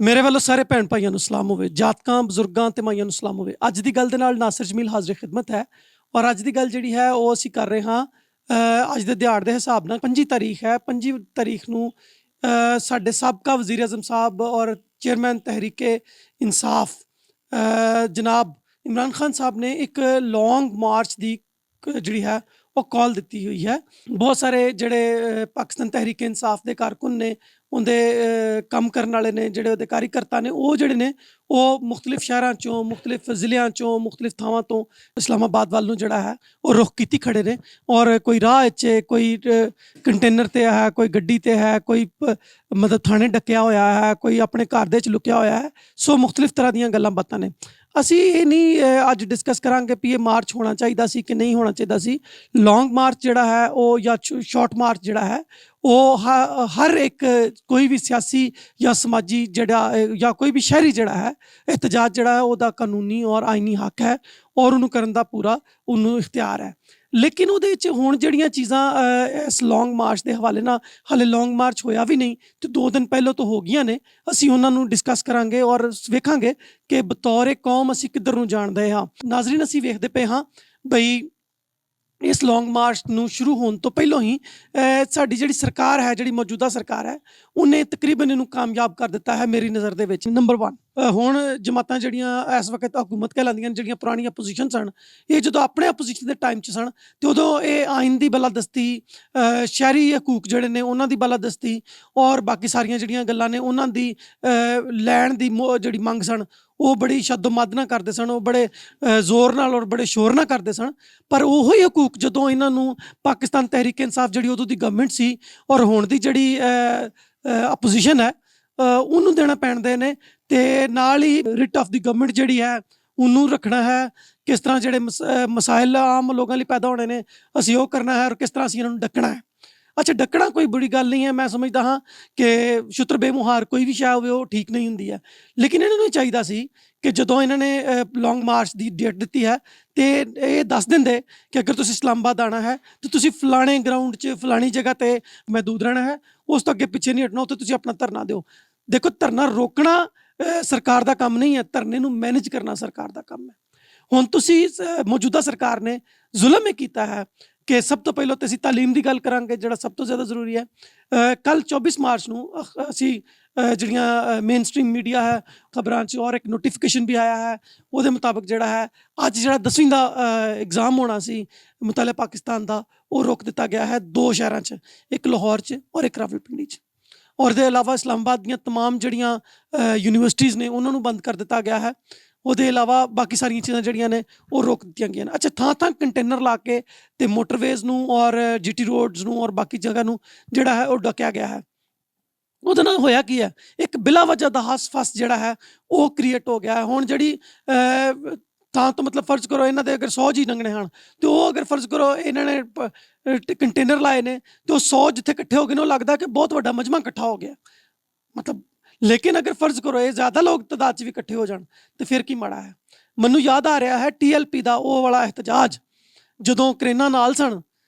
ਮੇਰੇ ਵੱਲੋਂ ਸਾਰੇ ਭੈਣ ਭਾਈਆਂ ਨੂੰ ਸਲਾਮ ਹੋਵੇ। ਜਾਤਕਾਂ ਬਜ਼ੁਰਗਾਂ ਤੇ ਮਾਈਆਂ ਨੂੰ ਸਲਾਮ ਹੋਵੇ। ਅੱਜ ਦੀ ਗੱਲ ਦੇ ਨਾਲ ਨਾਸਿਰ ਜਮੀਲ ਹਾਜ਼ਰ ਖਿਦਮਤ ਹੈ ਔਰ ਅੱਜ ਦੀ ਗੱਲ ਜਿਹੜੀ ਹੈ ਉਹ ਅਸੀਂ ਕਰ ਰਹੇ ਹਾਂ ਅੱਜ ਦੇ ਦਿਹਾੜ ਦੇ ਹਿਸਾਬ ਨਾਲ 25 ਤਾਰੀਖ ਹੈ। 25 ਤਾਰੀਖ ਨੂੰ ਸਾਡੇ ਸਾਬਕਾ ਵਜ਼ੀਰ ਆਜ਼ਮ ਸਾਹਿਬ ਔਰ ਚੇਅਰਮੈਨ ਤਹਿਰੀਕੇ ਇਨਸਾਫ ਜਨਾਬ ਇਮਰਾਨ ਖਾਨ ਸਾਹਿਬ ਨੇ ਇੱਕ ਲੌਂਗ ਮਾਰਚ ਦੀ ਜਿਹੜੀ ਹੈ ਉਹ ਕਾਲ ਦਿੱਤੀ ਹੋਈ ਹੈ। ਬਹੁਤ ਸਾਰੇ ਜਿਹੜੇ ਪਾਕਿਸਤਾਨ ਤਹਿਰੀਕੇ ਇਨਸਾਫ ਦੇ ਕਾਰਕੁਨ ਨੇ, ਉਹਦੇ ਕੰਮ ਕਰਨ ਵਾਲੇ ਨੇ, ਜਿਹੜੇ ਉਹਦੇ ਕਾਰੀਕਰਤਾ ਨੇ, ਉਹ ਜਿਹੜੇ ਨੇ ਉਹ ਮੁਖਤਲਿਫ ਸ਼ਹਿਰਾਂ ਚੋਂ, ਮੁਖਤਲਿਫ ਜ਼ਿਲ੍ਹਿਆਂ ਚੋਂ, ਮੁਖਤਲਿਫ ਥਾਵਾਂ ਤੋਂ ਇਸਲਾਮਾਬਾਦ ਵੱਲ ਨੂੰ ਜਿਹੜਾ ਹੈ ਉਹ ਰੁਖ ਕੀਤੀ ਖੜੇ ਨੇ। ਔਰ ਕੋਈ ਰਾਹ 'ਚ, ਕੋਈ ਕੰਟੇਨਰ ਤੇ ਹੈ, ਕੋਈ ਗੱਡੀ ਤੇ ਹੈ, ਕੋਈ ਮਤਲਬ ਥਾਣੇ ਡੱਕਿਆ ਹੋਇਆ ਹੈ, ਕੋਈ ਆਪਣੇ ਘਰ ਦੇ 'ਚ ਲੁਕਿਆ ਹੋਇਆ ਹੈ। ਸੋ ਮੁਖਤਲਿਫ ਤਰ੍ਹਾਂ ਦੀਆਂ ਗੱਲਾਂ ਬਾਤਾਂ ਨੇ। ਅਸੀਂ ਇਹ ਨਹੀਂ ਅੱਜ ਡਿਸਕਸ ਕਰਾਂਗੇ ਵੀ ਇਹ ਮਾਰਚ ਹੋਣਾ ਚਾਹੀਦਾ ਸੀ ਕਿ ਨਹੀਂ ਹੋਣਾ ਚਾਹੀਦਾ ਸੀ। ਲੌਂਗ ਮਾਰਚ ਜਿਹੜਾ ਹੈ ਉਹ ਜਾਂ ਸ਼ਾਰਟ ਮਾਰਚ ਜਿਹੜਾ ਹੈ ਉਹ ਹਰ ਇੱਕ ਕੋਈ ਵੀ ਸਿਆਸੀ ਜਾਂ ਸਮਾਜੀ ਜਿਹੜਾ ਜਾਂ ਕੋਈ ਵੀ ਸ਼ਹਿਰੀ ਜਿਹੜਾ ਹੈ ਇhtਜਾਜ ਜਿਹੜਾ ਹੈ ਉਹਦਾ ਕਾਨੂੰਨੀ ਔਰ ਆਈਨੀ ਹੱਕ ਹੈ ਔਰ ਉਹਨੂੰ ਕਰਨ ਦਾ ਪੂਰਾ ਉਹਨੂੰ ਇਖਤਿਆਰ ਹੈ। ਲੇਕਿਨ ਉਹਦੇ ਵਿੱਚ ਹੁਣ ਜਿਹੜੀਆਂ ਚੀਜ਼ਾਂ ਇਸ ਲੌਂਗ ਮਾਰਚ ਦੇ ਹਵਾਲੇ ਨਾਲ, ਹਾਲੇ ਲੌਂਗ ਮਾਰਚ ਹੋਇਆ ਵੀ ਨਹੀਂ ਤੇ 2 ਦਿਨ ਪਹਿਲਾਂ ਤੋਂ ਹੋ ਗਈਆਂ ਨੇ, ਅਸੀਂ ਉਹਨਾਂ ਨੂੰ ਡਿਸਕਸ ਕਰਾਂਗੇ ਔਰ ਵੇਖਾਂਗੇ ਕਿ ਬਤੌਰ ਕੌਮ ਅਸੀਂ ਕਿੱਧਰ ਨੂੰ ਜਾਣਦੇ ਹਾਂ। ਨਾਜ਼ਰੀਨ, ਅਸੀਂ ਵੇਖਦੇ ਪਏ ਹਾਂ ਬਈ ਇਸ ਲੌਂਗ ਮਾਰਚ ਨੂੰ ਸ਼ੁਰੂ ਹੋਣ ਤੋਂ ਪਹਿਲਾਂ ਹੀ ਸਾਡੀ ਜਿਹੜੀ ਸਰਕਾਰ ਹੈ, ਜਿਹੜੀ ਮੌਜੂਦਾ ਸਰਕਾਰ ਹੈ, ਉਹਨੇ ਤਕਰੀਬਨ ਇਹਨੂੰ ਕਾਮਯਾਬ ਕਰ ਦਿੱਤਾ ਹੈ ਮੇਰੀ ਨਜ਼ਰ ਦੇ ਵਿੱਚ। ਨੰਬਰ 1, ਹੁਣ ਜਮਾਤਾਂ ਜਿਹੜੀਆਂ ਇਸ ਵਕਤ ਹਕੂਮਤ ਕਹਿਲਾਉਂਦੀਆਂ ਨੇ, ਜਿਹੜੀਆਂ ਪੁਰਾਣੀਆਂ ਅਪੋਜੀਸ਼ਨ ਸਨ, ਇਹ ਜਦੋਂ ਆਪਣੇ ਅਪੋਜੀਸ਼ਨ ਦੇ ਟਾਈਮ 'ਚ ਸਨ ਤੇ ਉਦੋਂ ਇਹ ਆਇਨ ਦੀ ਬਲਾਦਸਤੀ, ਸ਼ਹਿਰੀ ਹਕੂਕ ਜਿਹੜੇ ਨੇ ਉਹਨਾਂ ਦੀ ਬਲਾਦਸਤੀ ਔਰ ਬਾਕੀ ਸਾਰੀਆਂ ਜਿਹੜੀਆਂ ਗੱਲਾਂ ਨੇ ਉਹਨਾਂ ਦੀ ਲੈਣ ਦੀ ਜਿਹੜੀ ਮੰਗ ਸਨ ਉਹ ਬੜੀ ਸ਼ੱਦੋ-ਮੱਦ ਨਾਲ ਕਰਦੇ ਸਨ, ਉਹ ਬੜੇ ਜ਼ੋਰ ਨਾਲ ਔਰ ਬੜੇ ਸ਼ੋਰ ਨਾਲ ਕਰਦੇ ਸਨ। ਪਰ ਉਹੋ ਹੀ ਹਕੂਕ ਜਦੋਂ ਇਹਨਾਂ ਨੂੰ ਪਾਕਿਸਤਾਨ ਤਹਿਰੀਕ ਇਨਸਾਫ ਜਿਹੜੀ ਉਦੋਂ ਦੀ ਗਵਰਨਮੈਂਟ ਸੀ ਔਰ ਹੁਣ ਦੀ ਜਿਹੜੀ ਅਪੋਜੀਸ਼ਨ ਹੈ ਉਹਨੂੰ ਦੇਣਾ ਪੈਂਦੇ ਨੇ। ਤੇ ਨਾਲ ਹੀ ਰਿਟ ਆਫ ਦੀ ਗਵਰਨਮੈਂਟ ਜਿਹੜੀ ਹੈ ਉਹਨੂੰ ਰੱਖਣਾ ਹੈ। ਕਿਸ ਤਰ੍ਹਾਂ ਜਿਹੜੇ ਮਸਾਇਲ ਆਮ ਲੋਕਾਂ ਲਈ ਪੈਦਾ ਹੋਣੇ ਨੇ ਅਸੀਂ ਉਹ ਕਰਨਾ ਹੈ ਔਰ ਕਿਸ ਤਰ੍ਹਾਂ ਅਸੀਂ ਇਹਨਾਂ ਨੂੰ ਡੱਕਣਾ ਹੈ। ਅੱਛਾ, ਡੱਕਣਾ ਕੋਈ ਬੜੀ ਗੱਲ ਨਹੀਂ ਹੈ। ਮੈਂ ਸਮਝਦਾ ਹਾਂ ਕਿ ਸ਼ੁਤਰ ਬੇਮੁਹਾਰ ਕੋਈ ਵੀ ਸ਼ੈ ਹੋਵੇ ਉਹ ਠੀਕ ਨਹੀਂ ਹੁੰਦੀ ਹੈ। ਲੇਕਿਨ ਇਹਨਾਂ ਨੂੰ ਚਾਹੀਦਾ ਸੀ ਕਿ ਜਦੋਂ ਇਹਨਾਂ ਨੇ ਲੌਂਗ ਮਾਰਚ ਦੀ ਡੇਟ ਦਿੱਤੀ ਹੈ ਤੇ ਇਹ ਦੱਸ ਦਿੰਦੇ ਕਿ ਅਗਰ ਤੁਸੀਂ ਇਸਲਾਮਾਬਾਦ ਆਉਣਾ ਹੈ ਤਾਂ ਤੁਸੀਂ ਫਲਾਣੇ ਗਰਾਊਂਡ 'ਚ ਫਲਾਣੀ ਜਗ੍ਹਾ ਤੇ ਮੌਜੂਦ ਰਹਿਣਾ ਹੈ, ਉਸ ਤੋਂ ਅੱਗੇ ਪਿੱਛੇ ਨਹੀਂ ਹਟਣਾ, ਉੱਥੇ ਤੁਸੀਂ ਆਪਣਾ ਧਰਨਾ ਦਿਓ। ਦੇਖੋ, ਧਰਨਾ ਰੋਕਣਾ ਸਰਕਾਰ ਦਾ ਕੰਮ ਨਹੀਂ ਹੈ, ਧਰਨੇ ਨੂੰ ਮੈਨੇਜ ਕਰਨਾ ਸਰਕਾਰ ਦਾ ਕੰਮ ਹੈ। ਹੁਣ ਤੁਸੀਂ ਮੌਜੂਦਾ ਸਰਕਾਰ ਨੇ ਜ਼ੁਲਮ ਇਹ ਕੀਤਾ ਹੈ ਕਿ ਸਭ ਤੋਂ ਪਹਿਲਾਂ ਤਾਂ ਅਸੀਂ ਤਾਲੀਮ ਦੀ ਗੱਲ ਕਰਾਂਗੇ, ਜਿਹੜਾ ਸਭ ਤੋਂ ਜ਼ਿਆਦਾ ਜ਼ਰੂਰੀ ਹੈ। ਕੱਲ੍ਹ 24 ਮਾਰਚ ਨੂੰ ਅਸੀਂ ਜਿਹੜੀਆਂ ਮੇਨ ਸਟ੍ਰੀਮ ਮੀਡੀਆ ਹੈ ਖਬਰਾਂ 'ਚ ਔਰ ਇੱਕ ਨੋਟੀਫਿਕੇਸ਼ਨ ਵੀ ਆਇਆ ਹੈ, ਉਹਦੇ ਮੁਤਾਬਕ ਜਿਹੜਾ ਹੈ ਅੱਜ ਜਿਹੜਾ 10ਵੀਂ ਦਾ ਐਗਜ਼ਾਮ ਹੋਣਾ ਸੀ ਮੁਤਾਲਿਆ ਪਾਕਿਸਤਾਨ ਦਾ, ਉਹ ਰੋਕ ਦਿੱਤਾ ਗਿਆ ਹੈ 2 ਸ਼ਹਿਰਾਂ 'ਚ, ਇੱਕ ਲਾਹੌਰ 'ਚ ਔਰ ਇੱਕ ਰਾਵਲਪਿੰਡੀ 'ਚ। ਔਰ ਦੇ ਇਲਾਵਾ ਇਸਲਾਮਾਬਾਦ ਦੀਆਂ ਤਮਾਮ ਜਿਹੜੀਆਂ ਯੂਨੀਵਰਸਿਟੀਜ਼ ਨੇ ਉਹਨਾਂ ਨੂੰ ਬੰਦ ਕਰ ਦਿੱਤਾ ਗਿਆ ਹੈ। ਉਹਦੇ ਇਲਾਵਾ ਬਾਕੀ ਸਾਰੀਆਂ ਚੀਜ਼ਾਂ ਜਿਹੜੀਆਂ ਨੇ ਉਹ ਰੋਕ ਦਿੱਤੀਆਂ ਗਈਆਂ ਨੇ। ਅੱਛਾ, ਥਾਂ ਕੰਟੇਨਰ ਲਾ ਕੇ ਤੇ ਮੋਟਰਵੇਜ਼ ਨੂੰ ਔਰ GT ਰੋਡਸ ਨੂੰ ਔਰ ਬਾਕੀ ਜਗ੍ਹਾ ਨੂੰ ਜਿਹੜਾ ਹੈ ਉਹ ਡੱਕਿਆ ਗਿਆ ਹੈ। ਉਹਦੇ ਨਾਲ ਹੋਇਆ ਕੀ ਹੈ, ਇੱਕ ਬਿਲਾ ਵਜ੍ਹਾ ਦਾ ਹੱਸ-ਫਸ ਜਿਹੜਾ ਹੈ ਉਹ ਕ੍ਰੀਏਟ ਹੋ ਗਿਆ ਹੈ। ਹੁਣ ਜਿਹੜੀ ਥਾਂ ਤੋਂ ਮਤਲਬ ਫਰਜ਼ ਕਰੋ ਇਹਨਾਂ ਦੇ ਅਗਰ 100 ਜੀ ਲੰਘਣੇ ਹਨ ਤੇ ਉਹ ਅਗਰ ਫਰਜ਼ ਕਰੋ ਇਹਨਾਂ ਨੇ ਕੰਟੇਨਰ ਲਾਏ ਨੇ ਤੇ ਉਹ 100 ਜਿੱਥੇ ਇਕੱਠੇ ਹੋ ਗਏ ਨੇ ਉਹ ਲੱਗਦਾ ਕਿ ਬਹੁਤ ਵੱਡਾ ਮਜਮਾ ਇਕੱਠਾ ਹੋ ਗਿਆ ਮਤਲਬ। ਲੇਕਿਨ ਅਗਰ ਫਰਜ਼ ਕਰੋ ਇਹ ਜ਼ਿਆਦਾ ਲੋਕ ਤਾਦਾਦ 'ਚ ਵੀ ਇਕੱਠੇ ਹੋ ਜਾਣ ਤੇ ਫਿਰ ਕੀ ਮਾੜਾ ਹੈ। ਮੈਨੂੰ ਯਾਦ ਆ ਰਿਹਾ ਹੈ TLP ਦਾ ਉਹ ਵਾਲਾ ਇhtਜਾਜ, ਜਦੋਂ ਕਰੇਨਾਂ ਨਾਲ ਸਨ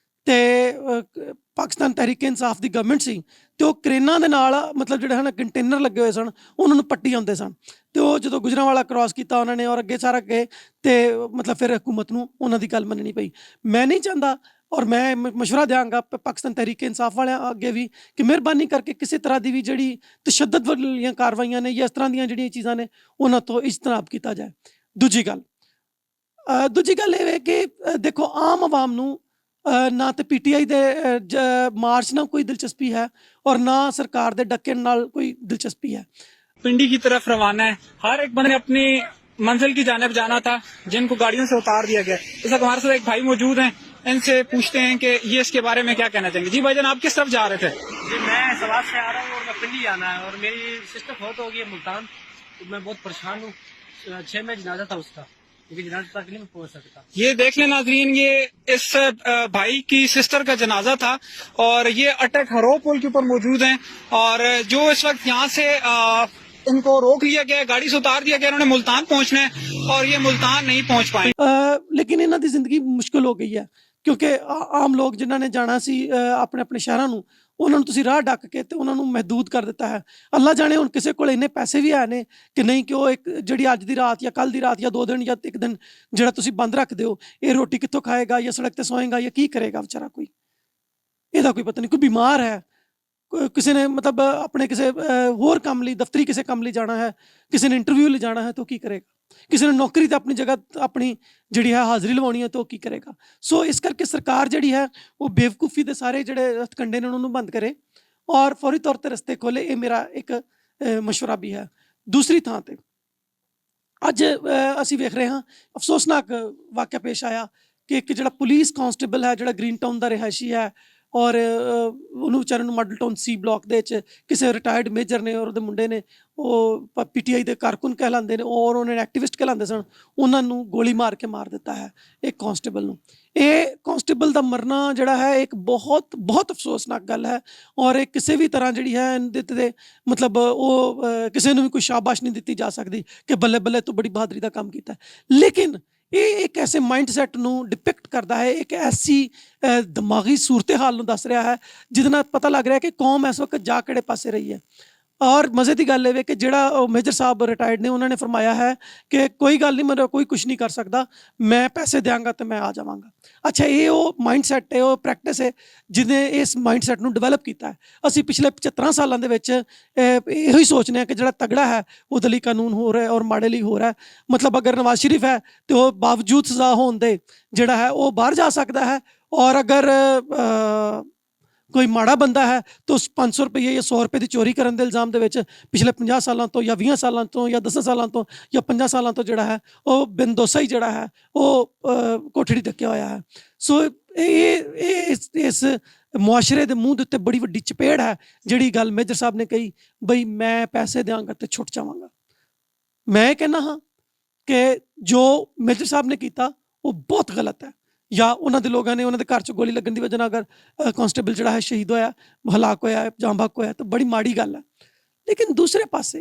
ਤੇ ਪਾਕਿਸਤਾਨ ਤਹਿਰੀਕ ਇਨਸਾਫ ਦੀ ਗਵਰਨਮੈਂਟ ਸੀ ਤੇ ਉਹ ਕਰੇਨਾਂ ਦੇ ਨਾਲ ਮਤਲਬ ਜਿਹੜੇ ਹਨ ਕੰਟੇਨਰ ਲੱਗੇ ਹੋਏ ਸਨ ਉਹਨਾਂ ਨੂੰ ਪੱਟੀ ਆਉਂਦੇ ਸਨ ਤੇ ਉਹ ਜਦੋਂ ਗੁਜਰਾਂਵਾਲਾ ਕ੍ਰਾਸ ਕੀਤਾ ਉਹਨਾਂ ਨੇ ਔਰ ਅੱਗੇ ਸਾਰਾ ਅੱਗੇ ਤੇ ਮਤਲਬ ਫਿਰ ਹਕੂਮਤ ਨੂੰ ਉਹਨਾਂ ਦੀ ਗੱਲ ਮੰਨਣੀ ਪਈ। ਮੈਂ ਨਹੀਂ ਚਾਹੁੰਦਾ ਔਰ ਮੈਂ ਮਸ਼ਵਰਾ ਦਿਆਂਗਾ ਪਾਕਿਸਤਾਨ ਤਹਿਰੀਕ ਇਨਸਾਫ ਵਾਲਿਆਂ ਅੱਗੇ ਵੀ ਕਿ ਮਿਹਰਬਾਨੀ ਕਰਕੇ ਕਿਸੇ ਤਰ੍ਹਾਂ ਦੀ ਵੀ ਜਿਹੜੀ ਤਸ਼ੱਦਦ ਵਾਲੀਆਂ ਕਾਰਵਾਈਆਂ ਨੇ ਜਾਂ ਇਸ ਤਰ੍ਹਾਂ ਦੀਆਂ ਜਿਹੜੀਆਂ ਚੀਜ਼ਾਂ ਨੇ ਉਹਨਾਂ ਤੋਂ ਇਜਤਨਾਬ ਕੀਤਾ ਜਾਏ। ਦੂਜੀ ਗੱਲ ਇਹ ਹੈ ਕਿ ਦੇਖੋ, ਆਮ ਆਵਾਮ ਨੂੰ ਨਾ ਤੇ PTI ਦੇ ਮਾਰਚ ਨਾਲ ਕੋਈ ਦਿਲਚਸਪੀ है और ना सरकार दे डक्के नाल कोई दिलचस्पी है। पिंडी की तरफ रवाना है, हर एक बंदे ने अपनी मंजिल की जानिब जाना था, जिनको गाड़ियों से उतार दिया गया। इस वक्त हमारे साथ एक भाई मौजूद हैं, इनसे पूछते हैं कि ये इसके बारे में क्या कहना चाहेंगे। जी भाईजान, आप किस तरफ जा रहे थे? जी, मैं सवाल से आ रहा हूँ और मैं पिंडी आना है और मेरी सिस्टर फौत हो गई है मुल्तान, तो मैं बहुत परेशान हूँ। 6 में जनाजा था उसका, लेकिन जनाजा तक नहीं पहुंच सकता। ये देख लें नाजरीन, ये इस भाई की सिस्टर का जनाजा था और ये अटक हरो पुल के ऊपर मौजूद हैं और जो इस वक्त यहाँ से इनको रोक लिया गया, गाड़ी से उतार दिया गया, इन्होंने मुल्तान पहुंचना है और ये मुल्तान नहीं पहुंच पाए। लेकिन इन्हों की जिंदगी मुश्किल हो गई है क्योंकि आम लोग जिन्होंने जाना सी अपने अपने शहरों ਨੂੰ ਉਹਨਾਂ ਨੂੰ ਤੁਸੀਂ ਰਾਹ ਡੱਕ ਕੇ ਤੇ ਉਹਨਾਂ ਨੂੰ ਮਹਿਦੂਦ ਕਰ ਦਿੱਤਾ ਹੈ। ਅੱਲਾ ਜਾਣੇ ਹੁਣ ਕਿਸੇ ਕੋਲ ਇੰਨੇ ਪੈਸੇ ਵੀ ਹੈ ਨੇ ਕਿ ਨਹੀਂ ਕਿ ਉਹ ਇੱਕ ਜਿਹੜੀ ਅੱਜ ਦੀ ਰਾਤ ਜਾਂ ਕੱਲ੍ਹ ਦੀ ਰਾਤ ਜਾਂ 2 ਦਿਨ ਜਾਂ 1 ਦਿਨ ਜਿਹੜਾ ਤੁਸੀਂ ਬੰਦ ਰੱਖਦੇ ਹੋ, ਇਹ ਰੋਟੀ ਕਿੱਥੋਂ ਖਾਏਗਾ ਜਾਂ ਸੜਕ ਤੇ ਸੋਏਗਾ ਜਾਂ ਕੀ ਕਰੇਗਾ ਵਿਚਾਰਾ ਕੋਈ, ਇਹਦਾ ਕੋਈ ਪਤਾ ਨਹੀਂ। ਕੋਈ ਬਿਮਾਰ ਹੈ, ਕਿਸੇ ਨੇ ਮਤਲਬ ਆਪਣੇ ਕਿਸੇ ਹੋਰ ਕੰਮ ਲਈ, ਦਫ਼ਤਰੀ ਕਿਸੇ ਕੰਮ ਲਈ ਜਾਣਾ ਹੈ, ਕਿਸੇ ਨੇ ਇੰਟਰਵਿਊ ਲਈ ਜਾਣਾ ਹੈ ਤਾਂ ਉਹ ਕੀ ਕਰੇਗਾ, ਕਿਸੇ ਨੇ ਨੌਕਰੀ ਤੇ ਆਪਣੀ ਜਗ੍ਹਾ ਆਪਣੀ ਜਿਹੜੀ ਹੈ ਹਾਜ਼ਰੀ ਲਵਾਉਣੀ ਹੈ ਤਾਂ ਉਹ ਕੀ ਕਰੇਗਾ। ਸੋ ਇਸ ਕਰਕੇ ਸਰਕਾਰ ਜਿਹੜੀ ਹੈ ਉਹ ਬੇਵਕੂਫੀ ਦੇ ਸਾਰੇ ਜਿਹੜੇ ਹਥਕੰਡੇ ਨੇ ਉਹਨਾਂ ਨੂੰ ਬੰਦ ਕਰੇ ਔਰ ਫੌਰੀ ਤੌਰ ਤੇ ਰਸਤੇ ਖੋਲੇ। ਇਹ ਮੇਰਾ ਇੱਕ ਮਸ਼ਵਰਾ ਵੀ ਹੈ। ਦੂਸਰੀ ਥਾਂ ਤੇ ਅੱਜ ਅਸੀਂ ਵੇਖ ਰਹੇ ਹਾਂ ਅਫਸੋਸਨਾਕ ਵਾਕਿਆ ਪੇਸ਼ ਆਇਆ ਕਿ ਇੱਕ ਜਿਹੜਾ ਪੁਲਿਸ ਕਾਂਸਟੇਬਲ ਹੈ, ਜਿਹੜਾ ਗ੍ਰੀਨ ਟਾਊਨ ਦਾ ਰਿਹਾਇਸ਼ੀ ਹੈ ਔਰ ਉਹਨੂੰ ਵਿਚਾਰੇ ਨੂੰ ਮਾਡਲ ਟਾਊਨ C ਬਲਾਕ ਦੇ ਵਿੱਚ ਕਿਸੇ ਰਿਟਾਇਰਡ ਮੇਜਰ ਨੇ ਔਰ ਉਹਦੇ ਮੁੰਡੇ ਨੇ, ਉਹ PTI ਦੇ ਕਾਰਕੁਨ ਕਹਿਲਾਉਂਦੇ ਨੇ ਔਰ ਉਹਨੇ ਐਕਟਿਵਿਸਟ ਕਹਿਲਾਉਂਦੇ ਸਨ, ਉਹਨਾਂ ਨੂੰ ਗੋਲੀ ਮਾਰ ਕੇ ਮਾਰ ਦਿੱਤਾ ਹੈ ਇੱਕ ਕਾਂਸਟੇਬਲ ਨੂੰ। ਇਹ ਕਾਂਸਟੇਬਲ ਦਾ ਮਰਨਾ ਜਿਹੜਾ ਹੈ ਇੱਕ ਬਹੁਤ ਬਹੁਤ ਅਫਸੋਸਨਾਕ ਗੱਲ ਹੈ ਔਰ ਇਹ ਕਿਸੇ ਵੀ ਤਰ੍ਹਾਂ ਜਿਹੜੀ ਹੈ ਇਹਦੇ ਤੇ ਮਤਲਬ ਉਹ ਕਿਸੇ ਨੂੰ ਵੀ ਕੋਈ ਸ਼ਾਬਾਸ਼ ਨਹੀਂ ਦਿੱਤੀ ਜਾ ਸਕਦੀ ਕਿ ਬੱਲੇ ਬੱਲੇ ਤੂੰ ਬੜੀ ਬਹਾਦਰੀ ਦਾ ਕੰਮ ਕੀਤਾ। ਲੇਕਿਨ ਇਹ ਇੱਕ ਐਸੇ ਮਾਈਂਡ ਸੈੱਟ ਨੂੰ ਡਿਪਿਕਟ ਕਰਦਾ ਹੈ, ਇੱਕ ਐਸੀ ਦਿਮਾਗੀ ਸੂਰਤ ਹਾਲ ਨੂੰ ਦੱਸ ਰਿਹਾ ਹੈ ਜਿਹਦੇ ਨਾਲ ਪਤਾ ਲੱਗ ਰਿਹਾ ਕਿ ਕੌਮ ਇਸ ਵਕਤ ਜਾ ਕਿਹੜੇ ਪਾਸੇ ਰਹੀ ਹੈ। ਔਰ ਮਜ਼ੇ ਦੀ ਗੱਲ ਇਹ ਵੇ ਕਿ ਜਿਹੜਾ ਮੇਜਰ ਸਾਹਿਬ ਰਿਟਾਇਰਡ ਨੇ, ਉਹਨਾਂ ਨੇ ਫਰਮਾਇਆ ਹੈ ਕਿ ਕੋਈ ਗੱਲ ਨਹੀਂ, ਮੇਰਾ ਕੋਈ ਕੁਛ ਨਹੀਂ ਕਰ ਸਕਦਾ, ਮੈਂ ਪੈਸੇ ਦਿਆਂਗਾ ਤੇ ਮੈਂ ਆ ਜਾਵਾਂਗਾ। ਅੱਛਾ, ਇਹ ਉਹ ਮਾਈਂਡ ਸੈੱਟ ਹੈ, ਉਹ ਪ੍ਰੈਕਟਿਸ ਹੈ ਜਿਹਨੇ ਇਸ ਮਾਈਂਡ ਸੈੱਟ ਨੂੰ ਡਿਵੈਲਪ ਕੀਤਾ ਹੈ। ਅਸੀਂ ਪਿਛਲੇ 75 ਸਾਲਾਂ ਦੇ ਵਿੱਚ ਇਹੋ ਹੀ ਸੋਚਦੇ ਹਾਂ ਕਿ ਜਿਹੜਾ ਤਗੜਾ ਹੈ ਉਹਦੇ ਲਈ ਕਾਨੂੰਨ ਹੋ ਰਿਹਾ ਔਰ ਮਾੜੇ ਲਈ ਹੋ ਰਿਹਾ। ਮਤਲਬ ਅਗਰ ਨਵਾਜ਼ ਸ਼ਰੀਫ ਹੈ ਤੇ ਉਹ ਬਾਵਜੂਦ ਸਜ਼ਾ ਹੋਣ ਦੇ ਜਿਹੜਾ ਹੈ ਉਹ ਬਾਹਰ ਜਾ ਸਕਦਾ ਹੈ, ਔਰ ਅਗਰ ਕੋਈ ਮਾੜਾ ਬੰਦਾ ਹੈ ਤਾਂ ਉਸ 500 ਰੁਪਏ ਜਾਂ 100 ਰੁਪਏ ਦੀ ਚੋਰੀ ਕਰਨ ਦੇ ਇਲਜ਼ਾਮ ਦੇ ਵਿੱਚ ਪਿਛਲੇ 50 ਸਾਲਾਂ ਤੋਂ ਜਾਂ 20 ਸਾਲਾਂ ਤੋਂ ਜਾਂ 10 ਸਾਲਾਂ ਤੋਂ ਜਾਂ 5 ਸਾਲਾਂ ਤੋਂ ਜਿਹੜਾ ਹੈ ਉਹ ਬਿਨਦੋਸਾ ਹੀ ਜਿਹੜਾ ਹੈ ਉਹ ਕੋਠੜੀ ਧੱਕਿਆ ਹੋਇਆ ਹੈ। ਸੋ ਇਹ ਇਸ ਮੁਆਸ਼ਰੇ ਦੇ ਮੂੰਹ ਦੇ ਉੱਤੇ ਬੜੀ ਵੱਡੀ ਚਪੇੜ ਹੈ ਜਿਹੜੀ ਗੱਲ ਮੇਜਰ ਸਾਹਿਬ ਨੇ ਕਹੀ, ਬਈ ਮੈਂ ਪੈਸੇ ਦਿਆਂਗਾ ਤੇ ਛੁੱਟ ਜਾਵਾਂਗਾ। ਮੈਂ ਕਹਿੰਦਾ ਹਾਂ ਕਿ ਜੋ ਮੇਜਰ ਸਾਹਿਬ ਨੇ ਕੀਤਾ ਉਹ ਬਹੁਤ ਗਲਤ ਹੈ। ਜਾਂ ਉਹਨਾਂ ਦੇ ਲੋਕਾਂ ਨੇ ਉਹਨਾਂ ਦੇ ਘਰ 'ਚ ਗੋਲੀ ਲੱਗਣ ਦੀ ਵਜ੍ਹਾ ਨਾਲ ਅਗਰ ਕਾਂਸਟੇਬਲ ਜਿਹੜਾ ਹੈ ਸ਼ਹੀਦ ਹੋਇਆ, ਹਲਾਕ ਹੋਇਆ, ਜਾਂ ਬਹਕ ਹੋਇਆ ਤਾਂ ਬੜੀ ਮਾੜੀ ਗੱਲ ਹੈ। ਲੇਕਿਨ ਦੂਸਰੇ ਪਾਸੇ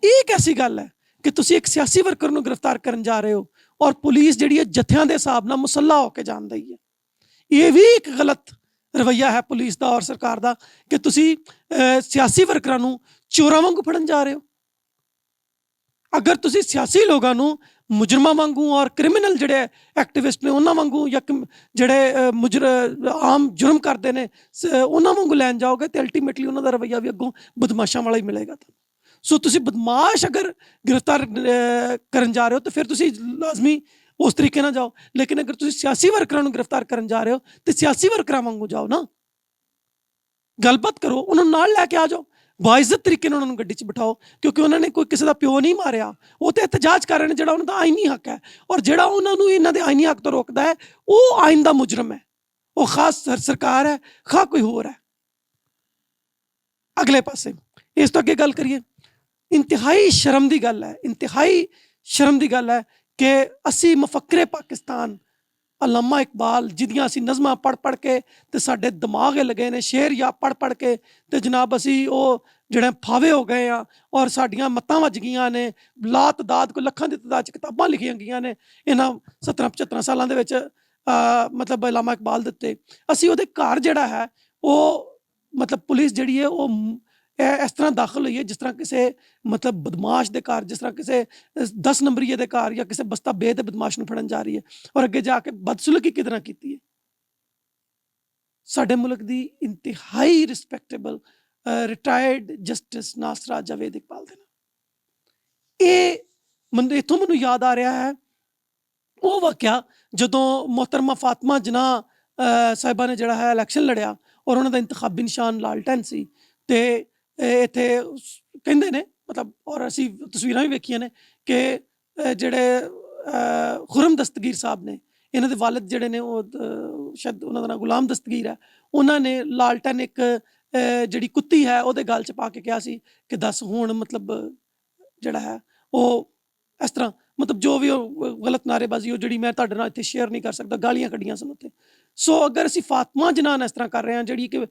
ਇਹ ਇੱਕ ਐਸੀ ਗੱਲ ਹੈ ਕਿ ਤੁਸੀਂ ਇੱਕ ਸਿਆਸੀ ਵਰਕਰ ਨੂੰ ਗ੍ਰਿਫਤਾਰ ਕਰਨ ਜਾ ਰਹੇ ਹੋ ਔਰ ਪੁਲਿਸ ਜਿਹੜੀ ਹੈ ਜਥਿਆਂ ਦੇ ਹਿਸਾਬ ਨਾਲ ਮੁਸੱਲਾ ਹੋ ਕੇ ਜਾਣ ਰਹੀ ਹੈ। ਇਹ ਵੀ ਇੱਕ ਗਲਤ ਰਵੱਈਆ ਹੈ ਪੁਲਿਸ ਦਾ ਔਰ ਸਰਕਾਰ ਦਾ ਕਿ ਤੁਸੀਂ ਸਿਆਸੀ ਵਰਕਰਾਂ ਨੂੰ ਚੋਰਾਂ ਵਾਂਗੂ ਫੜਨ ਜਾ ਰਹੇ ਹੋ। ਅਗਰ ਤੁਸੀਂ ਸਿਆਸੀ ਲੋਕਾਂ ਨੂੰ ਮੁਜਰਮਾਂ ਵਾਂਗੂ ਔਰ ਕ੍ਰਿਮੀਨਲ ਜਿਹੜੇ ਐਕਟਿਵਿਸਟ ਨੇ ਉਹਨਾਂ ਵਾਂਗੂ ਜਾਂ ਜਿਹੜੇ ਆਮ ਜੁਰਮ ਕਰਦੇ ਨੇ ਉਹਨਾਂ ਵਾਂਗੂ ਲੈਣ ਜਾਓਗੇ ਤੇ ਅਲਟੀਮੇਟਲੀ ਉਹਨਾਂ ਦਾ ਰਵੱਈਆ ਵੀ ਅੱਗੋਂ ਬਦਮਾਸ਼ਾਂ ਵਾਲਾ ਹੀ ਮਿਲੇਗਾ ਤੁਹਾਨੂੰ। ਸੋ ਤੁਸੀਂ ਬਦਮਾਸ਼ ਅਗਰ ਗ੍ਰਿਫਤਾਰ ਕਰਨ ਜਾ ਰਹੇ ਹੋ ਤਾਂ ਫਿਰ ਤੁਸੀਂ ਲਾਜ਼ਮੀ ਉਸ ਤਰੀਕੇ ਨਾਲ ਜਾਓ। ਲੇਕਿਨ ਅਗਰ ਤੁਸੀਂ ਸਿਆਸੀ ਵਰਕਰਾਂ ਨੂੰ ਗ੍ਰਿਫਤਾਰ ਕਰਨ ਜਾ ਰਹੇ ਹੋ ਤੇ ਸਿਆਸੀ ਵਰਕਰਾਂ ਵਾਂਗੂ ਜਾਓ ਨਾ, ਗੱਲਬਾਤ ਕਰੋ, ਉਹਨਾਂ ਨੂੰ ਨਾਲ ਲੈ ਕੇ ਆ ਜਾਓ, ਬਾਇਜ਼ਤ ਤਰੀਕੇ ਨਾਲ ਉਹਨਾਂ ਨੂੰ ਗੱਡੀ 'ਚ ਬਿਠਾਓ, ਕਿਉਂਕਿ ਉਹਨਾਂ ਨੇ ਕੋਈ ਕਿਸੇ ਦਾ ਪਿਓ ਨਹੀਂ ਮਾਰਿਆ। ਉਹ ਤਾਂ ਇਤਜਾਜ ਕਰ ਰਹੇ ਨੇ ਜਿਹੜਾ ਉਹਨਾਂ ਦਾ ਆਈਨੀ ਹੱਕ ਹੈ, ਔਰ ਜਿਹੜਾ ਉਹਨਾਂ ਨੂੰ ਇਹਨਾਂ ਦੇ ਆਈਨੀ ਹੱਕ ਤੋਂ ਰੋਕਦਾ ਹੈ ਉਹ ਆਇਨ ਦਾ ਮੁਜਰਮ ਹੈ, ਉਹ ਖਾਸ ਸਰਕਾਰ ਹੈ, ਖਾਸ ਕੋਈ ਹੋਰ ਹੈ। ਅਗਲੇ ਪਾਸੇ ਇਸ ਤੋਂ ਅੱਗੇ ਗੱਲ ਕਰੀਏ, ਇੰਤਹਾਈ ਸ਼ਰਮ ਦੀ ਗੱਲ ਹੈ, ਇੰਤਹਾਈ ਸ਼ਰਮ ਦੀ ਗੱਲ ਹੈ ਕਿ ਅਸੀਂ ਮਫਕਰੇ ਪਾਕਿਸਤਾਨ, ਅਲਾਮਾ ਇਕਬਾਲ ਜਿਹਦੀਆਂ ਅਸੀਂ ਨਜ਼ਮਾਂ ਪੜ੍ਹ ਕੇ ਤੇ ਸਾਡੇ ਦਿਮਾਗ ਲਗੇ ਨੇ, ਸ਼ੇਰ ਜਾਂ ਪੜ੍ਹ ਕੇ ਤੇ ਜਨਾਬ ਅਸੀਂ ਉਹ ਜਿਹੜੇ ਫਾਵੇ ਹੋ ਗਏ ਆ ਔਰ ਸਾਡੀਆਂ ਮੱਤਾਂ ਵੱਜ ਗਈਆਂ ਨੇ। ਲਾਤ ਦਾਦ ਕੋਈ ਲੱਖਾਂ ਦੀ ਤਾਦਾਦ 'ਚ ਕਿਤਾਬਾਂ ਲਿਖੀਆਂ ਗਈਆਂ ਨੇ ਇਹਨਾਂ 70-75 ਸਾਲਾਂ ਦੇ ਵਿੱਚ, ਮਤਲਬ ਅਲਾਮਾ ਇਕਬਾਲ ਦੇ ਉੱਤੇ। ਅਸੀਂ ਉਹਦੇ ਘਰ ਜਿਹੜਾ ਹੈ ਉਹ ਮਤਲਬ ਪੁਲਿਸ ਜਿਹੜੀ ਹੈ ਉਹ ਇਸ ਤਰ੍ਹਾਂ ਦਾਖਲ ਹੋਈ ਹੈ ਜਿਸ ਤਰ੍ਹਾਂ ਕਿਸੇ ਮਤਲਬ ਬਦਮਾਸ਼ ਦੇ ਘਰ, ਜਿਸ ਤਰ੍ਹਾਂ ਕਿਸੇ 10 ਨੰਬਰੀਏ ਦੇ ਘਰ ਜਾਂ ਕਿਸੇ ਬਸਤਾ ਬੇ ਦੇ ਬਦਮਾਸ਼ ਨੂੰ ਫੜਨ ਜਾ ਰਹੀ ਹੈ ਔਰ ਅੱਗੇ ਜਾ ਕੇ ਬਦਸਲੂਕੀ ਕਿਸ ਤਰ੍ਹਾਂ ਕੀਤੀ ਹੈ। ਸਾਡੇ ਮੁਲਕ ਦੀ ਇੰਤਹਾਈ respectable retired justice Nasira Javed Iqbal ਦੇ ਨਾਲ ਇਹ ਇੱਥੋਂ ਮੈਨੂੰ ਯਾਦ ਆ ਰਿਹਾ ਹੈ ਉਹ ਵਾਕਿਆ ਜਦੋਂ ਮੁਹਤਰਮਾ ਫਾਤਮਾ ਜਿਨਾਹ ਸਾਹਿਬਾ ਨੇ ਜਿਹੜਾ ਹੈ ਇਲੈਕਸ਼ਨ ਲੜਿਆ ਔਰ ਉਹਨਾਂ ਦਾ ਇੰਤਖਾਬੀ ਨਿਸ਼ਾਨ ਲਾਲਟੈਨ ਸੀ ਤੇ ਇੱਥੇ ਕਹਿੰਦੇ ਨੇ ਮਤਲਬ, ਔਰ ਅਸੀਂ ਤਸਵੀਰਾਂ ਵੀ ਵੇਖੀਆਂ ਨੇ ਕਿ ਜਿਹੜੇ ਖੁਰਮ ਦਸਤਗੀਰ ਸਾਹਿਬ ਨੇ, ਇਹਨਾਂ ਦੇ ਵਾਲਿਦ ਜਿਹੜੇ ਨੇ ਉਹ ਸ਼ਾਇਦ ਉਹਨਾਂ ਦਾ ਨਾਂ ਗੁਲਾਮ ਦਸਤਗੀਰ ਹੈ, ਉਹਨਾਂ ਨੇ ਲਾਲਟੈਨ ਇੱਕ ਜਿਹੜੀ ਕੁੱਤੀ ਹੈ ਉਹਦੇ ਗਲ 'ਚ ਪਾ ਕੇ ਕਿਹਾ ਸੀ ਕਿ ਦੱਸ ਹੁਣ ਮਤਲਬ ਜਿਹੜਾ ਹੈ ਉਹ ਇਸ ਤਰ੍ਹਾਂ ਮਤਲਬ ਜੋ ਵੀ ਉਹ ਗਲਤ ਨਾਅਰੇਬਾਜ਼ੀ ਉਹ ਜਿਹੜੀ ਮੈਂ ਤੁਹਾਡੇ ਨਾਲ ਇੱਥੇ ਸ਼ੇਅਰ ਨਹੀਂ ਕਰ ਸਕਦਾ, ਗਾਲੀਆਂ ਕੱਢੀਆਂ ਸਨ ਉੱਥੇ। ਸੋ ਅਗਰ ਅਸੀਂ ਫਾਤਮਾ ਜਨਾਨ ਇਸ ਤਰ੍ਹਾਂ ਕਰ ਰਹੇ ਹਾਂ ਜਿਹੜੀ ਕਿ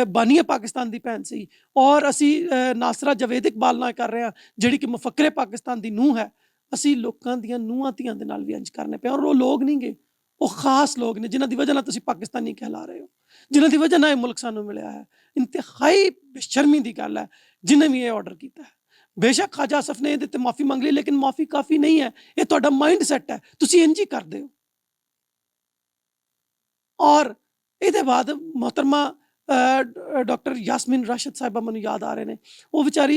ਬਾਨੀਆ ਪਾਕਿਸਤਾਨ ਦੀ ਭੈਣ ਸੀ, ਔਰ ਅਸੀਂ ਨਾਸਰਾ ਜਾਵੇਦ ਇਕਬਾਲ ਨਾਲ ਕਰ ਰਹੇ ਹਾਂ ਜਿਹੜੀ ਕਿ ਮੁਫੱਕਰੇ ਪਾਕਿਸਤਾਨ ਦੀ ਨੂੰਹ ਹੈ, ਅਸੀਂ ਲੋਕਾਂ ਦੀਆਂ ਨੂੰਹਾਂ ਧੀਆਂ ਦੇ ਨਾਲ ਵੀ ਇੰਝ ਕਰਨੇ ਪਏ। ਔਰ ਉਹ ਲੋਕ ਨਹੀਂ ਗੇ, ਉਹ ਖਾਸ ਲੋਕ ਨੇ ਜਿਨ੍ਹਾਂ ਦੀ ਵਜ੍ਹਾ ਨਾਲ ਤੁਸੀਂ ਪਾਕਿਸਤਾਨੀ ਕਹਿਲਾ ਰਹੇ ਹੋ। ਜਿਨ੍ਹਾਂ ਦੀ ਵਜ੍ਹਾ ਨਾਲ ਇਹ ਮੁਲਕ ਸਾਨੂੰ ਮਿਲਿਆ ਹੈ। ਇੰਤਹਾਈ ਬੇਸ਼ਰਮੀ ਦੀ ਗੱਲ ਹੈ ਜਿਨ੍ਹਾਂ ਵੀ ਇਹ ਆਰਡਰ ਕੀਤਾ ਹੈ। ਬੇਸ਼ੱਕ ਖਾਜਾ ਆਸਫ ਨੇ ਇਹਦੇ ਤੇ ਮਾਫੀ ਮੰਗ ਲਈ, ਲੇਕਿਨ ਮਾਫੀ ਕਾਫੀ ਨਹੀਂ ਹੈ। ਇਹ ਤੁਹਾਡਾ ਮਾਈਂਡ ਸੈਟ ਹੈ, ਤੁਸੀਂ ਇੰਝ ਹੀ ਕਰਦੇ ਹੋ। ਔਰ ਇਹਦੇ ਬਾਅਦ मोहतरमा डॉक्टर यास्मीन राशिद साहिबा मैनू याद आ रहे ने, वो बेचारी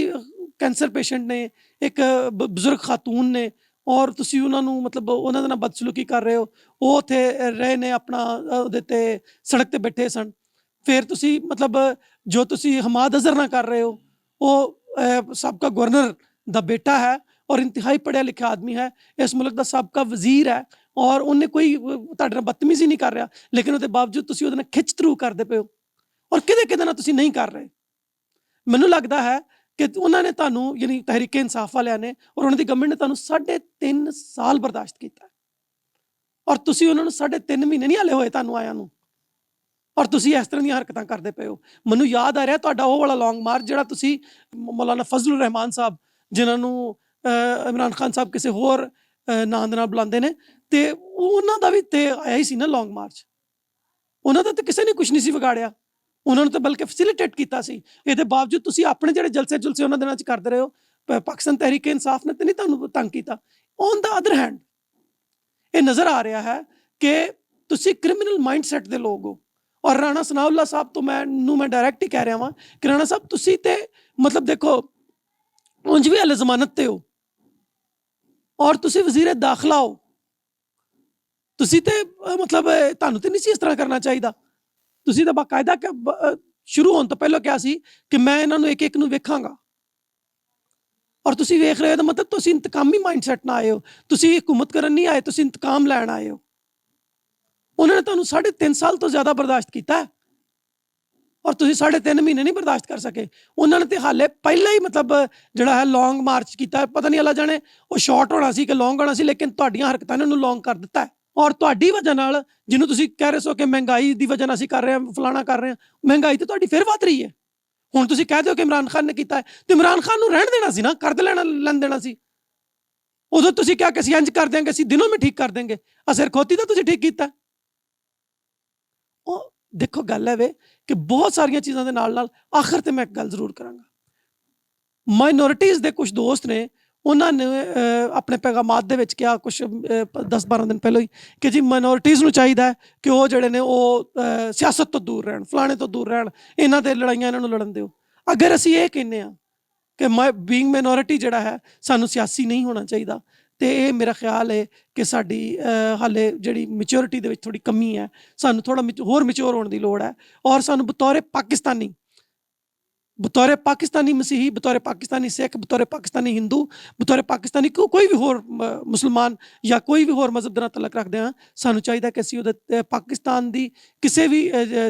कैंसर पेशेंट ने, एक बजुर्ग खातून ने, और तुसी उन्हां नू मतलब उन्हां दे नाल बदसलूकी कर रहे हो। वो उत्थे रहे ने अपना उहदे ते सड़क ते बैठे सन, फिर तुसी मतलब जो तुसी हमाद अजहर ना कर रहे हो, वो सबका गवर्नर दा बेटा है और इंतहाई पढ़िया लिखा आदमी है, इस मुल्क का सबका वजीर है, और उन्हें कोई तुहाडे नाल बदतमीजी नहीं कर रहा, लेकिन उसके बावजूद तुसी उहदे नाल खिच थरू करदे पे हो और किदे नाल तुसी नहीं कर रहे। मैनूं लगदा है कि उन्होंने तुहानूं यानी तहरीके इंसाफ वालियां ने और उन्हां दी गवर्नमेंट ने तुहानूं 3.5 साल बर्दाश्त किया, और तुसी उन्हां नूं 3.5 महीने नहीं हाले होए तुहानूं आया नूं, और तुसी इस तरह दी हरकतां करदे पे हो। मैनूं याद आ रहा तुहाडा ओह वाला लॉन्ग मार्च जिहड़ा तुसी मौलाना फजलुर रहमान साहब, जिन्हां नूं इमरान खान साहब किसी होर नां दे नाल बुलांदे ने, ते उन्हां दा भी ते आया ही सी ना लॉन्ग मार्च। उन्हां दा ते किसी ने कुछ नहीं सी विगाड़िया, उन्होंने तो बल्कि फैसिलिटेट किया सी। इहदे बावजूद तुसी अपने जिहड़े जलसे जुलसे उन्हां दिनां च करदे रहे हो, पाकिस्तान तहरीक इंसाफ ने तो नहीं तुहानूं तंग कीता। ऑन द अदर हैंड ये नज़र आ रहा है कि तुसी क्रिमिनल माइंड सैट दे लोग हो। और राणा सनाउल्ला साहब तो मैं डायरैक्ट ही कह रहा वां कि राणा साहब तुसी ते मतलब देखो उंज भी हले जमानत ते हो, और तुसी वजीर दाखिला हो, तुसी ते मतलब तुहानूं ते नहीं सी इस तरह करना चाहिए। तुसी तो बाकायदा शुरू होने तो पहले क्या सी कि मैं इन्हां नूं एक एक नूं वेखांगा, और तुसी वेख रहे हो तो मतलब तुसी इंतकामी माइंड सैट ना आए हो, तुसी हुकूमत करन नहीं आए, तुसी इंतकाम लैण आए हो। उन्होंने तुहानूं 3.5 साल तो ज़्यादा बर्दाश्त किया है, और तुसी 3.5 महीने नहीं बर्दाश्त कर सके। उन्होंने तो हाले पहले ही मतलब जिहड़ा है लॉन्ग मार्च किया, पता नहीं अल्लाह जाने वो शॉर्ट होना सी कि लॉन्ग होना सी, लेकिन तुहाडीआं हरकतां ने उहनूं लॉन्ग कर दिता है। और तुहाडी वजह नाल जिन्हों तुसी कह रहे सो कि महंगाई की वजह नाल असीं कर रहे हैं, फलाना कर रहे हैं, महंगाई तो तुहाडी फिर वध रही है। हुण तुसी कह दो कि इमरान खान ने किया है, तो इमरान खान नूं रहण देना सी ना, कर लैण देना सी। उदों तुसी क्या कि असीं इंज कर देंगे, असीं दिनों में ठीक कर देंगे, सिर खोती तो तुसी ठीक कीता। देखो गल है वे कि बहुत सारिया चीज़ों के नाल नाल आखिर ते मैं एक गल जरूर करांगा। माइनॉरिटीज़ के कुछ दोस्त ने, उन्होंने अपने पैगामात दे विच कहा कुछ 10-12 दिन पहले ही कि जी माइनॉरिटीज़ नूं चाहिदा है कि वो जिहड़े ने वो सियासत तो दूर रहन, फलाने तो दूर रहन, इन्हां ते लड़ाइयां इन्हां नूं लड़न दिओ। अगर असीं ये कहने आ कि बीइंग माइनॉरिटी जिहड़ा है सानूं सियासी नहीं होना चाहिए, तो ये मेरा ख्याल है कि साडी हाले जिहड़ी मैच्योरिटी दे विच थोड़ी कमी है, सानूं थोड़ा होर मैच्योर होने की लोड़ है। और सानूं बतौर पाकिस्तानी मसीही, बतौर पाकिस्तानी सिख, बतौर पाकिस्तानी हिंदू, बतौर पाकिस्तानी कोई भी होर मुसलमान या कोई भी होर मजहब दे नाल तलक रखदे हां, सानूं चाहिदा कि असीं उहदे पाकिस्तान दी किसी भी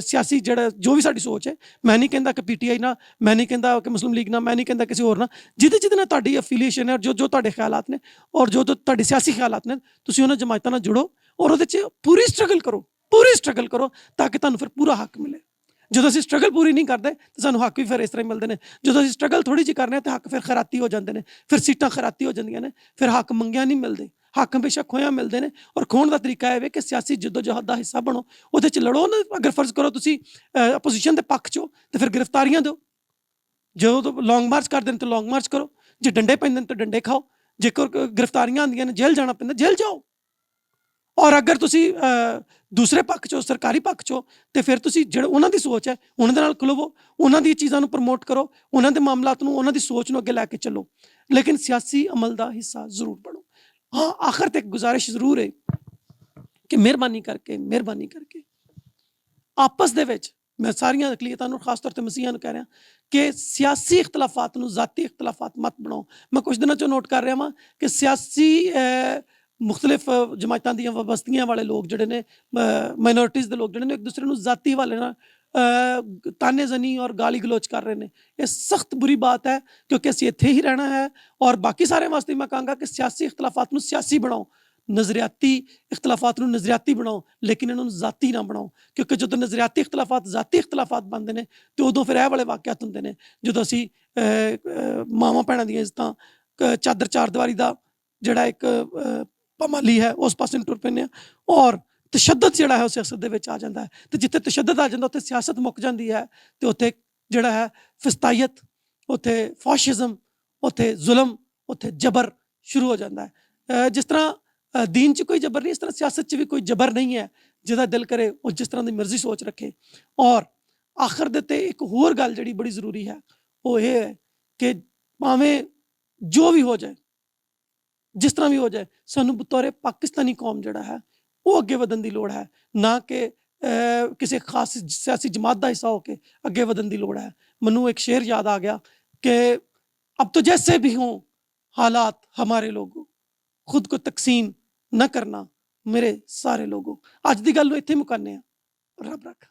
सियासी जो भी साडी सोच है, मैं नहीं कहंदा कि PTI ना, मैं नहीं कहंदा कि मुस्लिम लीग ना, मैं नहीं कहंदा किसी होर ना, जिहदे नाल तुहाडी एफिलिएशन है, जो तुहाडे ख्यालात ने और जो तुहाडे सियासी ख्यालात ने, तुसीं उहनां जमायतां नाल जुड़ो और उहदे च पूरी स्ट्रगल करो ताकि तुहानूं फिर पूरा हक मिले। ਜਦੋਂ ਅਸੀਂ स्ट्रगल पूरी नहीं करते तो ਸਾਨੂੰ हक भी फिर इस तरह ही मिलते हैं। ਜਦੋਂ ਅਸੀਂ स्ट्रगल थोड़ी जी करने तो हक फिर खराती हो जाते हैं, फिर सीटां खराती हो जांदियां ने, फिर हक मंगिया नहीं मिलते, हक हमेशा खोया मिलते हैं। और खोण का तरीका है कि सियासी जद्दोजहद का हिस्सा बनो, उहदे च लड़ो ना। अगर फर्ज करो तुसी अपोजिशन के पक्ष हो तो फिर गिरफ्तारियां दो, जो लॉन्ग मार्च करते हैं तो लॉन्ग मार्च करो, जो डंडे पैंदे तो डंडे खाओ, जेकर गिरफ्तारियां आंदियां ने जेल जाना पैंदा जेल जाओ। और अगर तुसी दूसरे पक्ष हो, सरकारी पक्ष हो, तो फिर तुसी जिहड़ी उन्हां दी सोच है उन्हां दे नाल खलोवो, उन्हां दी चीज़ां नूं प्रमोट करो, उन्हां दे मामलात नूं, उन्हां दी सोच नूं अगे लैके चलो, लेकिन सियासी अमल का हिस्सा जरूर बनो। हाँ, आखिर तक गुजारिश जरूर है कि मेहरबानी करके आपस दे विच, मैं सारियां अकलीतां नूं खास तौर ते मसीहां नूं कह रहा कि सियासी इख्तलाफात नूं ज़ाती इख्तलाफात मत बनाओ। मैं कुछ दिनों चों नोट कर रहा वां कि सियासी मुख्तलिफ जमायतां दियां बस्तियां वाले लोग जिहड़े ने, माइनॉरिटीज़ के लोग जिहड़े ने, एक दूसरे नूं ज़ाती हवाले नाल तानेजनी और गाली गलोच कर रहे हैं। ये सख्त बुरी बात है, क्योंकि असीं इत्थे ही रहना है। और बाकी सारे वास्ते मैं कहूँगा कि सियासी इख्तलाफात नूं सियासी बनाओ, नज़रियाती इख्तलाफात नूं नज़रियाती बनाओ, लेकिन इन्हों ज़ाती ना बनाओ, क्योंकि जो नज़रियाती इख्तलाफात ज़ाती इख्तलाफात बनते हैं तो उदों फिर यह वाले वाक़यात होंदे ने जो असीं मावां भैणां दीयां इज्जतां, चादर चार दीवारी का जिहड़ा एक पामाली है उस पासे टुर पैंदे आ, और ਤਸ਼ੱਦਦ ਜਿਹੜਾ ਹੈ ਉਹ ਸਿਆਸਤ ਦੇ ਵਿੱਚ ਆ ਜਾਂਦਾ ਹੈ, ਤੇ ਜਿੱਥੇ ਤਸ਼ੱਦਦ ਆ ਜਾਂਦਾ ਉੱਥੇ ਸਿਆਸਤ ਮੁੱਕ ਜਾਂਦੀ ਹੈ, ਤੇ ਉੱਥੇ ਜਿਹੜਾ ਹੈ ਫਿਸਤਾਈਅਤ, ਉੱਥੇ ਫਾਸ਼ਿਜ਼ਮ, ਉੱਥੇ ਜ਼ੁਲਮ, ਉੱਥੇ ਜਬਰ ਸ਼ੁਰੂ ਹੋ ਜਾਂਦਾ ਹੈ। ਜਿਸ ਤਰ੍ਹਾਂ ਦੀਨ 'ਚ ਕੋਈ ਜਬਰ ਨਹੀਂ, ਇਸ ਤਰ੍ਹਾਂ ਸਿਆਸਤ 'ਚ ਵੀ ਕੋਈ ਜਬਰ ਨਹੀਂ ਹੈ। ਜਿਹਦਾ ਦਿਲ ਕਰੇ ਉਹ ਜਿਸ ਤਰ੍ਹਾਂ ਦੀ ਮਰਜ਼ੀ ਸੋਚ ਰੱਖੇ। ਔਰ ਆਖਰ ਦੇ ਤੇ ਇੱਕ ਹੋਰ ਗੱਲ ਜਿਹੜੀ ਬੜੀ ਜ਼ਰੂਰੀ ਹੈ ਉਹ ਇਹ ਹੈ ਕਿ ਭਾਵੇਂ ਜੋ ਵੀ ਹੋ ਜਾਏ, ਜਿਸ ਤਰ੍ਹਾਂ ਵੀ ਹੋ ਜਾਏ, ਸਾਨੂੰ ਬਤੌਰੇ ਪਾਕਿਸਤਾਨੀ ਕੌਮ ਜਿਹੜਾ ਹੈ ਉਹ ਅੱਗੇ ਵਧਣ ਦੀ ਲੋੜ ਹੈ, ਨਾ ਕਿ ਕਿਸੇ ਖਾਸ ਸਿਆਸੀ ਜਮਾਤ ਦਾ ਹਿੱਸਾ ਹੋ ਕੇ ਅੱਗੇ ਵਧਣ ਦੀ ਲੋੜ ਹੈ। ਮੈਨੂੰ ਇੱਕ शेर याद आ गया कि अब तो जैसे भी हों हालात हमारे लोगों, खुद को तकसीम न करना मेरे सारे लोगों। ਅੱਜ ਦੀ ਗੱਲ ਨੂੰ ਇੱਥੇ ਮੁਕਾਉਂਦੇ ਹਾਂ। ਰੱਬ ਰੱਖਾ।